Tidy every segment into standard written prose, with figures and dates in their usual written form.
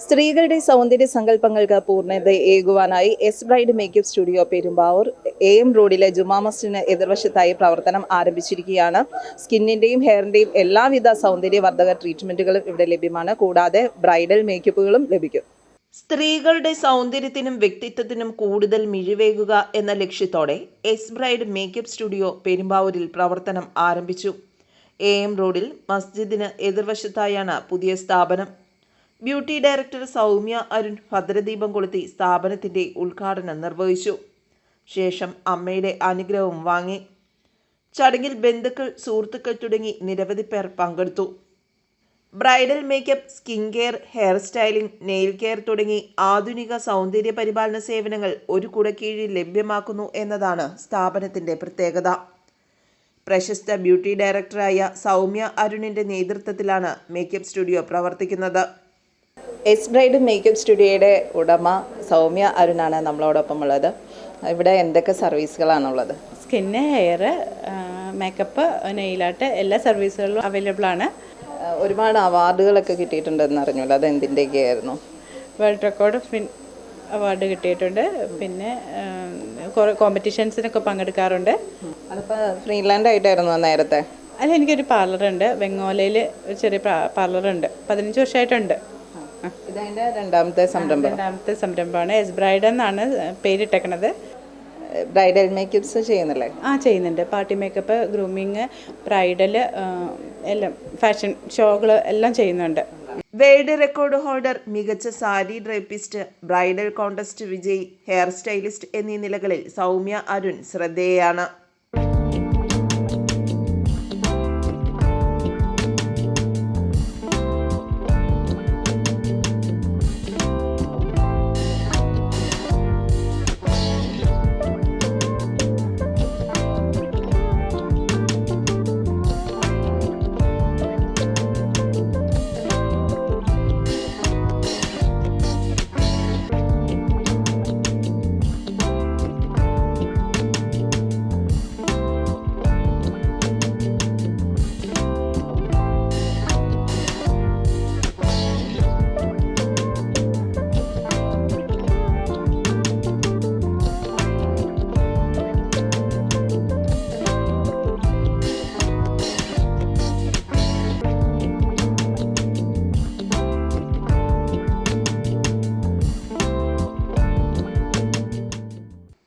സ്ത്രീകളുടെ സൗന്ദര്യ സങ്കല്പങ്ങൾക്ക് പൂർണ്ണതയേകുവാനായി S bride makeup studio Perumbavoor AM റോഡിലെ ജുമാ മസ്ജിദിന് എതിർവശത്തായി പ്രവർത്തനം ആരംഭിച്ചിരിക്കുകയാണ്. സ്കിന്നിന്റെയും ഹെയറിന്റെയും എല്ലാവിധ സൗന്ദര്യവർദ്ധക ട്രീറ്റ്മെന്റുകളും ഇവിടെ ലഭ്യമാണ്. കൂടാതെ ബ്രൈഡൽ മേക്കപ്പുകളും ലഭിക്കും. സ്ത്രീകളുടെ സൗന്ദര്യത്തിനും വ്യക്തിത്വത്തിനും കൂടുതൽ മിഴിവേകുക എന്ന ലക്ഷ്യത്തോടെ എസ് ബ്രൈഡ് മേക്കപ്പ് സ്റ്റുഡിയോ പെരുമ്പാവൂരിൽ പ്രവർത്തനം ആരംഭിച്ചു. AM റോഡിൽ മസ്ജിദിന് എതിർവശത്തായാണ് പുതിയ സ്ഥാപനം. ബ്യൂട്ടി ഡയറക്ടർ സൗമ്യ അരുൺ ഭദ്രദീപം കൊളുത്തി സ്ഥാപനത്തിന്റെ ഉദ്ഘാടനം നിർവഹിച്ചു. ശേഷം അമ്മയുടെ അനുഗ്രഹവും വാങ്ങി. ചടങ്ങിൽ ബന്ധുക്കൾ, സുഹൃത്തുക്കൾ തുടങ്ങി നിരവധി പേർ പങ്കെടുത്തു. Bridal makeup, skin care, hair styling, nail care തുടങ്ങി ആധുനിക സൗന്ദര്യ പരിപാലന സേവനങ്ങൾ ഒരു കുടക്കീഴിൽ ലഭ്യമാക്കുന്നു എന്നതാണ് സ്ഥാപനത്തിന്റെ പ്രത്യേകത. പ്രശസ്ത ബ്യൂട്ടി ഡയറക്ടറായ സൗമ്യ അരുണിന്റെ നേതൃത്വത്തിലാണ് മേക്കപ്പ് സ്റ്റുഡിയോ പ്രവർത്തിക്കുന്നത്. എസ് ബ്രൈഡ് മേക്കപ്പ് സ്റ്റുഡിയോയുടെ ഉടമ സൗമ്യ അരുണാണ് നമ്മളോടൊപ്പം ഉള്ളത്. ഇവിടെ എന്തൊക്കെ സർവീസുകളാണുള്ളത്? സ്കിന്ന്, ഹെയർ, മേക്കപ്പ്, നെയിലാട്ട് എല്ലാ സർവീസുകളും അവൈലബിൾ ആണ്. ഒരുപാട് അവാർഡുകളൊക്കെ കിട്ടിയിട്ടുണ്ടെന്ന് അറിഞ്ഞല്ലോ, അത് എന്തിൻ്റെയൊക്കെയായിരുന്നു? വേൾഡ് റെക്കോർഡ് അവാർഡ് കിട്ടിയിട്ടുണ്ട്. പിന്നെ കുറേ കോമ്പറ്റീഷൻസിനൊക്കെ പങ്കെടുക്കാറുണ്ട്. അതിപ്പോൾ ഫ്രീലാൻഡ് ആയിട്ടായിരുന്നു നേരത്തെ? അല്ല, എനിക്കൊരു പാർലറുണ്ട്. വെങ്ങോലയിൽ ഒരു ചെറിയ പാർലറുണ്ട്. 15 വർഷമായിട്ടുണ്ട്. ഇതതിൻ്റെ രണ്ടാമത്തെ സംരംഭമാണ്. എസ് ബ്രൈഡ് എന്നാണ് പേരിട്ടേക്കണത്. ബ്രൈഡൽ മേക്കപ്സ് ചെയ്യുന്നില്ലേ? ചെയ്യുന്നുണ്ട്. പാർട്ടി മേക്കപ്പ്, ഗ്രൂമിങ്, ബ്രൈഡൽ, എല്ലാം ഫാഷൻ ഷോകൾ എല്ലാം ചെയ്യുന്നുണ്ട്. വേൾഡ് റെക്കോർഡ് ഹോൾഡർ, മികച്ച സാരി ഡ്രേപ്പിസ്റ്റ്, ബ്രൈഡൽ കോൺടെസ്റ്റ് വിജയി, ഹെയർ സ്റ്റൈലിസ്റ്റ് എന്നീ നിലകളിൽ സൗമ്യ അരുൺ ശ്രദ്ധേയാണ്.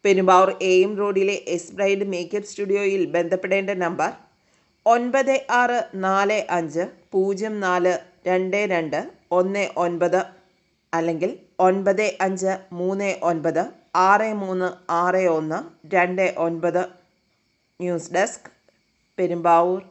പെരുമ്പാവൂർ AM റോഡിലെ എസ് ബ്രൈഡ് മേക്കപ്പ് സ്റ്റുഡിയോയിൽ ബന്ധപ്പെടേണ്ട നമ്പർ 9545042219 അല്ലെങ്കിൽ 9539636129. News desk, Perumbavoor.